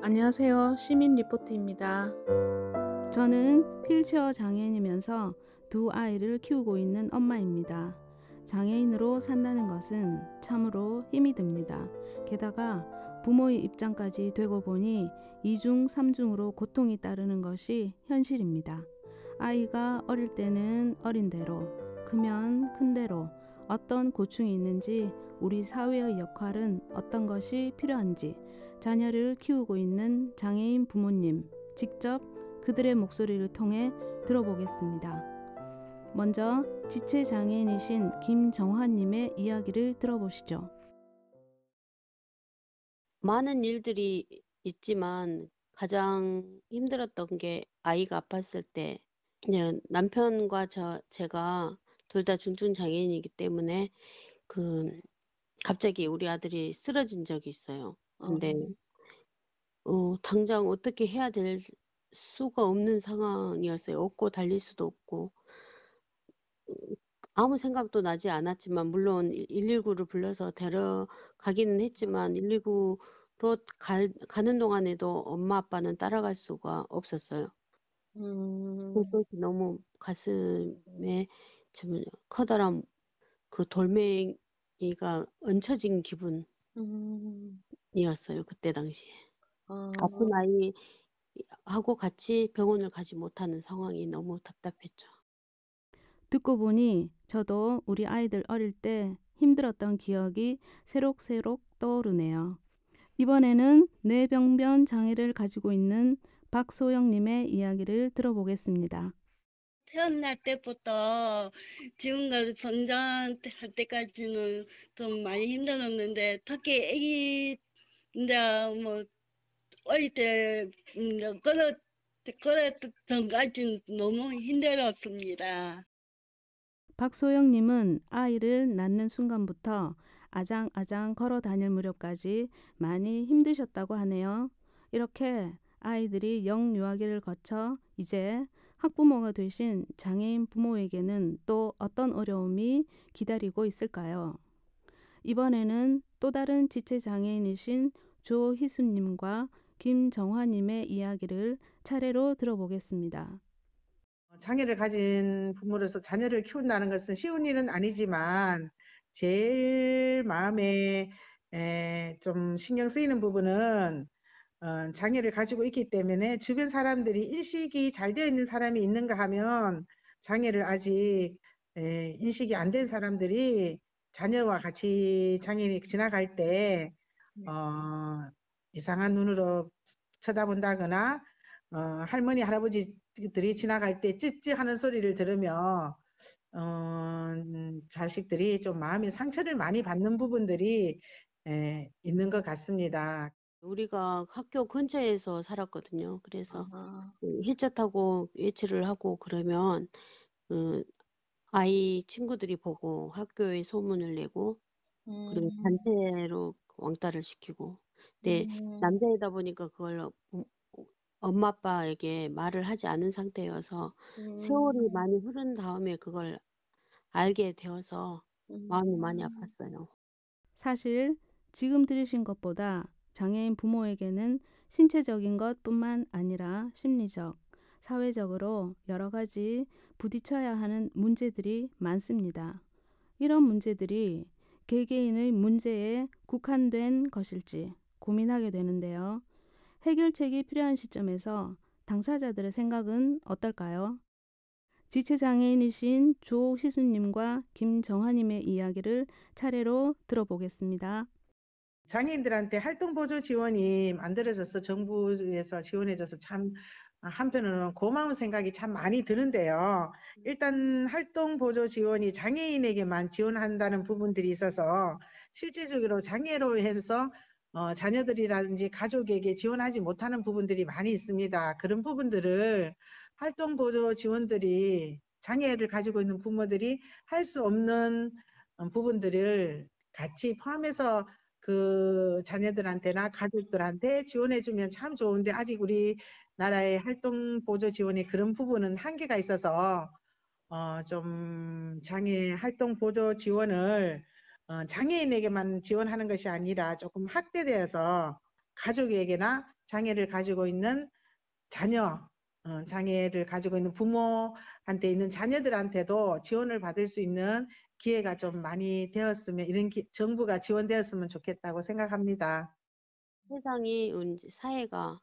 안녕하세요. 시민 리포트입니다. 저는 휠체어 장애인이면서 두 아이를 키우고 있는 엄마입니다. 장애인으로 산다는 것은 참으로 힘이 듭니다. 게다가 부모의 입장까지 되고 보니 이중, 삼중으로 고통이 따르는 것이 현실입니다. 아이가 어릴 때는 어린 대로, 크면 큰 대로 어떤 고충이 있는지, 우리 사회의 역할은 어떤 것이 필요한지, 자녀를 키우고 있는 장애인 부모님, 직접 그들의 목소리를 통해 들어보겠습니다. 먼저 지체 장애인이신 김정환님의 이야기를 들어보시죠. 많은 일들이 있지만 가장 힘들었던 게 아이가 아팠을 때, 그냥 남편과 제가 둘 다 중증 장애인이기 때문에 갑자기 우리 아들이 쓰러진 적이 있어요. 근데 당장 어떻게 해야 될 수가 없는 상황이었어요. 업고 달릴 수도 없고 아무 생각도 나지 않았지만, 물론 119를 불러서 데려가기는 했지만 119로 가는 동안에도 엄마 아빠는 따라갈 수가 없었어요. 그것이 너무 가슴에 좀 커다란 그 돌멩이가 얹혀진 기분이었어요. 그때 당시에. 아픈 아이하고 같이 병원을 가지 못하는 상황이 너무 답답했죠. 듣고 보니 저도 우리 아이들 어릴 때 힘들었던 기억이 새록새록 떠오르네요. 이번에는 뇌병변 장애를 가지고 있는 박소영님의 이야기를 들어보겠습니다. 태어날 때부터 지금까지 성장할 때까지는 좀 많이 힘들었는데, 특히 아기 이제 뭐 어릴 때 그랬 전까지 너무 힘들었습니다. 박소영님은 아이를 낳는 순간부터 아장아장 걸어 다닐 무렵까지 많이 힘드셨다고 하네요. 이렇게 아이들이 영유아기를 거쳐 이제 학부모가 되신 장애인 부모에게는 또 어떤 어려움이 기다리고 있을까요? 이번에는 또 다른 지체 장애인이신 조희수님과 김정화님의 이야기를 차례로 들어보겠습니다. 장애를 가진 부모로서 자녀를 키운다는 것은 쉬운 일은 아니지만 제일 마음에 좀 신경 쓰이는 부분은 장애를 가지고 있기 때문에 주변 사람들이 인식이 잘 되어 있는 사람이 있는가 하면, 장애를 아직 인식이 안 된 사람들이 자녀와 같이 장애인이 지나갈 때 이상한 눈으로 쳐다본다거나, 할머니 할아버지들이 지나갈 때 찌찌 하는 소리를 들으며 자식들이 좀 마음의 상처를 많이 받는 부분들이 있는 것 같습니다. 우리가 학교 근처에서 살았거든요. 그래서 휠체어 타고 외출을 하고 그러면 아이 친구들이 보고 학교에 소문을 내고, 그리고 단체로 왕따를 시키고. 근데 남자이다 보니까 그걸 엄마 아빠에게 말을 하지 않은 상태여서 세월이 많이 흐른 다음에 그걸 알게 되어서 마음이 많이 아팠어요. 사실 지금 들으신 것보다 장애인 부모에게는 신체적인 것뿐만 아니라 심리적, 사회적으로 여러 가지 부딪혀야 하는 문제들이 많습니다. 이런 문제들이 개개인의 문제에 국한된 것일지 고민하게 되는데요. 해결책이 필요한 시점에서 당사자들의 생각은 어떨까요? 지체장애인이신 조희수님과 김정화님의 이야기를 차례로 들어보겠습니다. 장애인들한테 활동보조 지원이 만들어져서 정부에서 지원해줘서 참 한편으로는 고마운 생각이 참 많이 드는데요. 일단 활동보조 지원이 장애인에게만 지원한다는 부분들이 있어서 실질적으로 장애로 해서 자녀들이라든지 가족에게 지원하지 못하는 부분들이 많이 있습니다. 그런 부분들을 활동보조 지원들이, 장애를 가지고 있는 부모들이 할 수 없는 부분들을 같이 포함해서 그 자녀들한테나 가족들한테 지원해주면 참 좋은데, 아직 우리나라의 활동 보조 지원이 그런 부분은 한계가 있어서 좀 장애 활동 보조 지원을 장애인에게만 지원하는 것이 아니라 조금 확대되어서 가족에게나 장애를 가지고 있는 자녀, 장애를 가지고 있는 부모한테 있는 자녀들한테도 지원을 받을 수 있는 기회가 좀 많이 되었으면, 이런 정부가 지원되었으면 좋겠다고 생각합니다. 세상이, 사회가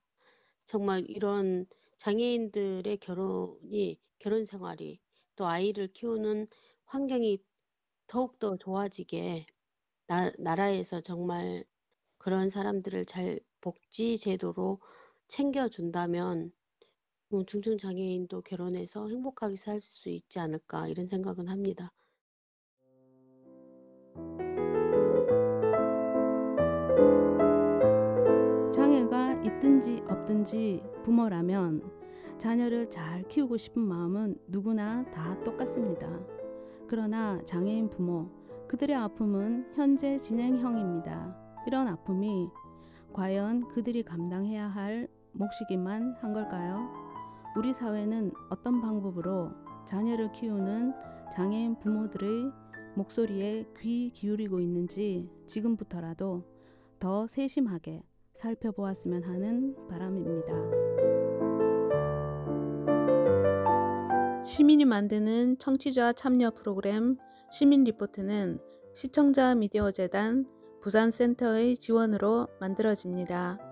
정말 이런 장애인들의 결혼 생활이, 또 아이를 키우는 환경이 더욱더 좋아지게 나라에서 정말 그런 사람들을 잘 복지 제도로 챙겨준다면 중증장애인도 결혼해서 행복하게 살 수 있지 않을까, 이런 생각은 합니다. 장애가 있든지 없든지 부모라면 자녀를 잘 키우고 싶은 마음은 누구나 다 똑같습니다. 그러나 장애인 부모, 그들의 아픔은 현재 진행형입니다. 이런 아픔이 과연 그들이 감당해야 할 몫이기만 한 걸까요? 우리 사회는 어떤 방법으로 자녀를 키우는 장애인 부모들의 목소리에 귀 기울이고 있는지 지금부터라도 더 세심하게 살펴보았으면 하는 바람입니다. 시민이 만드는 청취자 참여 프로그램 시민 리포트는 시청자 미디어 재단 부산센터의 지원으로 만들어집니다.